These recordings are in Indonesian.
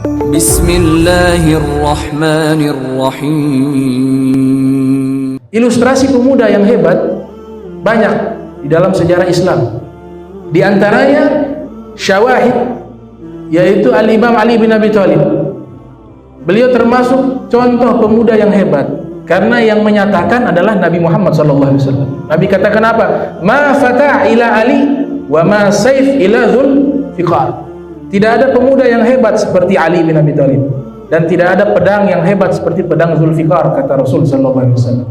Bismillahirrahmanirrahim. Ilustrasi pemuda yang hebat banyak di dalam sejarah Islam. Di antaranya syawahid, yaitu Al-Imam Ali bin Abi Thalib. Beliau termasuk contoh pemuda yang hebat karena yang menyatakan adalah Nabi Muhammad SAW. Nabi katakan apa? Ma fatah ila Ali wa ma saif ila dzul fiqar. Tidak ada pemuda yang hebat seperti Ali bin Abi Thalib, dan tidak ada pedang yang hebat seperti pedang Zulfikar, kata Rasul SAW.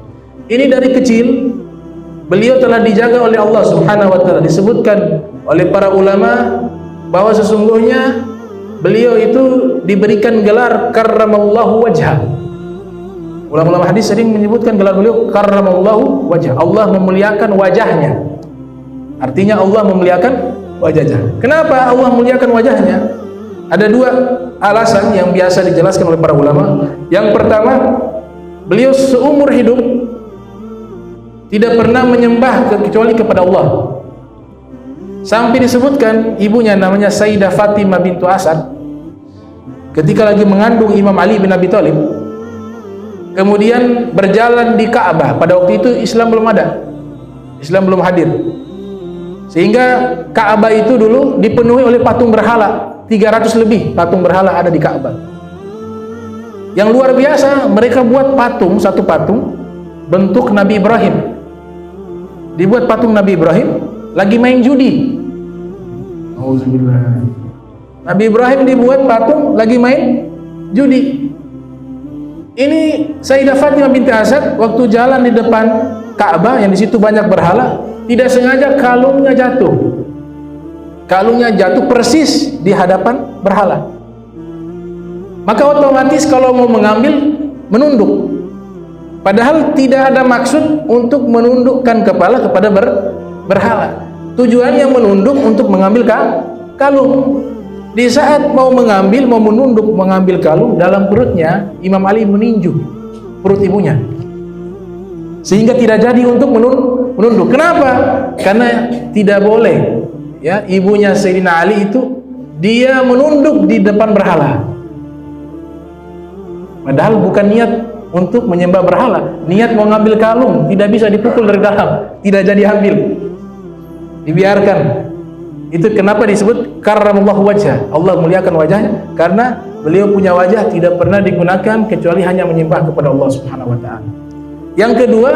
Ini dari kecil beliau telah dijaga oleh Allah Subhanahu wa taala. Disebutkan oleh para ulama bahwa sesungguhnya beliau itu diberikan gelar karramallahu wajha. Ulama-ulama hadis sering menyebutkan gelar beliau karramallahu wajha. Allah memuliakan wajahnya. Artinya Allah memuliakan wajahnya. Kenapa Allah memuliakan wajahnya? Ada dua alasan yang biasa dijelaskan oleh para ulama. Yang pertama, beliau seumur hidup tidak pernah menyembah kecuali kepada Allah. Sampai disebutkan ibunya namanya Sayyidah Fatimah bintu Asad, ketika lagi mengandung Imam Ali bin Abi Thalib, kemudian berjalan di Ka'bah. Pada waktu itu Islam belum ada, Islam belum hadir, sehingga Ka'bah itu dulu dipenuhi oleh patung berhala. 300 lebih patung berhala ada di Ka'bah. Yang luar biasa, mereka buat patung, satu patung bentuk Nabi Ibrahim. Dibuat patung Nabi Ibrahim lagi main judi. Auzubillah. Nabi Ibrahim dibuat patung lagi main judi. Ini Sayyidah Fatimah binti Asad waktu jalan di depan Ka'bah yang di situ banyak berhala, tidak sengaja kalungnya jatuh. Kalungnya jatuh persis di hadapan berhala. Maka otomatis kalau mau mengambil, menunduk. Padahal tidak ada maksud untuk menundukkan kepala kepada berhala. Tujuannya menunduk untuk mengambil kalung. Di saat mau mengambil, mau menunduk mengambil kalung, dalam perutnya Imam Ali meninju perut ibunya, sehingga tidak jadi untuk menunduk. Kenapa? Karena tidak boleh, ya, ibunya Sayyidina Ali itu dia menunduk di depan berhala. Padahal bukan niat untuk menyembah berhala, niat mau ngambil kalung, tidak bisa dipukul dari dalam, tidak jadi ambil, dibiarkan. Itu kenapa disebut karramallahu wajha, Allah muliakan wajahnya, karena beliau punya wajah tidak pernah digunakan kecuali hanya menyembah kepada Allah Subhanahu wa taala. Yang kedua,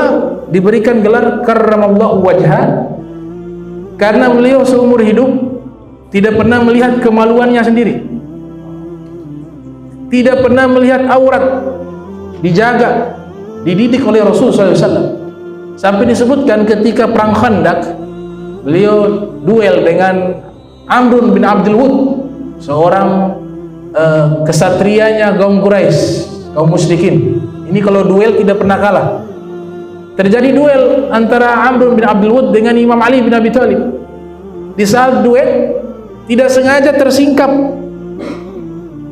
diberikan gelar karramallahu wajha karena beliau seumur hidup tidak pernah melihat kemaluannya sendiri, tidak pernah melihat aurat, dijaga, dididik oleh Rasulullah SAW. Sampai disebutkan ketika perang Khandaq, beliau duel dengan Amr bin Abdul Wud, seorang kesatrianya kaum Quraisy, kaum musyrikin. Ini kalau duel tidak pernah kalah. Terjadi duel antara Amr bin Abdul Wud dengan Imam Ali bin Abi Thalib. Di saat duel tidak sengaja tersingkap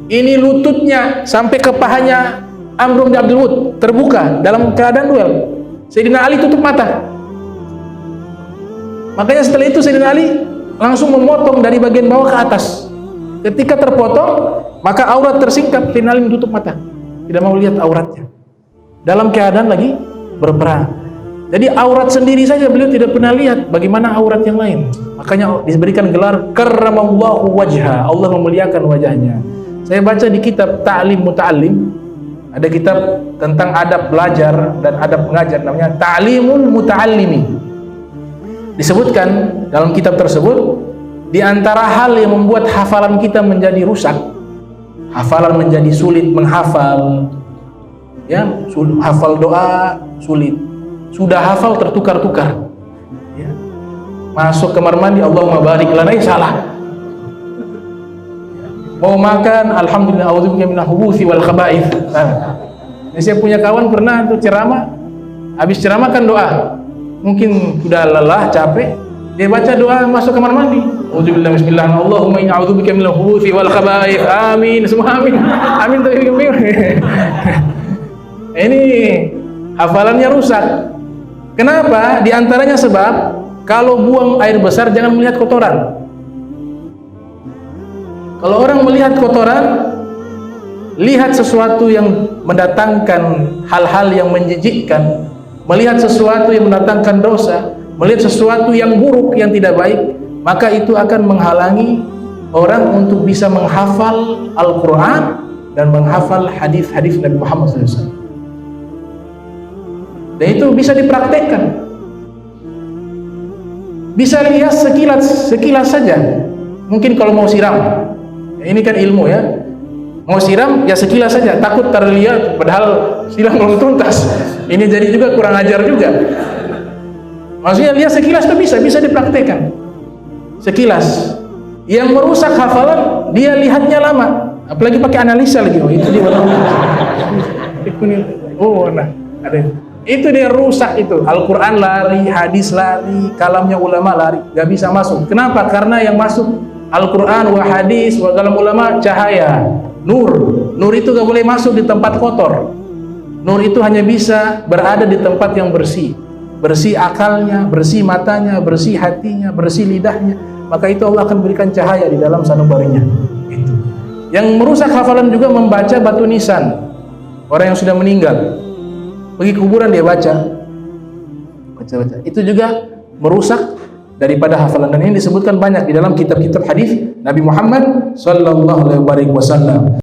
ini lututnya sampai ke pahanya Amr bin Abdul Wud, terbuka dalam keadaan duel. Sayyidina Ali tutup mata. Makanya setelah itu Sayyidina Ali langsung memotong dari bagian bawah ke atas. Ketika terpotong, maka aurat tersingkap. Sayyidina Ali tutup mata, tidak mau lihat auratnya dalam keadaan lagi berperang. Jadi aurat sendiri saja beliau tidak pernah lihat, bagaimana aurat yang lain. Makanya diberikan gelar karramallahu wajha, Allah memuliakan wajahnya. Saya baca di kitab Ta'lim Muta'allim, ada kitab tentang adab belajar dan adab mengajar, namanya Ta'limul Muta'allimi. Disebutkan dalam kitab tersebut, di antara hal yang membuat hafalan kita menjadi rusak, hafalan menjadi sulit menghafal, ya, hafal doa sulit, sudah hafal tertukar-tukar, ya. Masuk kamar mandi Allahumma barik lana, salah. Mau makan alhamdulillah a'udzubika minal khubuthi wal khaba'ith. Nah, saya punya kawan pernah tuh ceramah, habis ceramah kan doa, mungkin sudah lelah, capek, dia baca doa masuk kamar mandi. Auzubillahi bismillah, Allahumma inni a'udzubika minal khubuthi wal khaba'ith. Amin, semua amin. Amin tuh. Ini hafalannya rusak. Kenapa? Di antaranya sebab kalau buang air besar jangan melihat kotoran. Kalau orang melihat kotoran, lihat sesuatu yang mendatangkan hal-hal yang menjijikkan, melihat sesuatu yang mendatangkan dosa, melihat sesuatu yang buruk, yang tidak baik, maka itu akan menghalangi orang untuk bisa menghafal Al-Quran dan menghafal hadis-hadis Nabi Muhammad SAW. Dan itu bisa dipraktekkan. Bisa lihat sekilas saja. Mungkin kalau mau siram, ini kan ilmu ya, mau siram ya sekilas saja, takut terlihat padahal siram belum tuntas. Ini jadi juga kurang ajar juga. Maksudnya lihat sekilas itu bisa dipraktekkan. Sekilas. Yang merusak hafalan, dia lihatnya lama, apalagi pakai analisa lagi. Oh, itu dia ada itu dia rusak itu. Al-Quran lari, hadis lari, kalamnya ulama lari, gak bisa masuk. Kenapa? Karena yang masuk Al-Quran wa hadis wa kalam ulama cahaya, nur itu gak boleh masuk di tempat kotor. Nur itu hanya bisa berada di tempat yang bersih, bersih akalnya, bersih matanya, bersih hatinya, bersih lidahnya. Maka itu Allah akan berikan cahaya di dalam sanubarinya. Itu. Yang merusak hafalan juga membaca batu nisan. Orang yang sudah meninggal, pergi kuburan dia baca. Itu juga merusak daripada hafalan. Dan ini disebutkan banyak di dalam kitab-kitab hadis Nabi Muhammad sallallahu alaihi wasallam.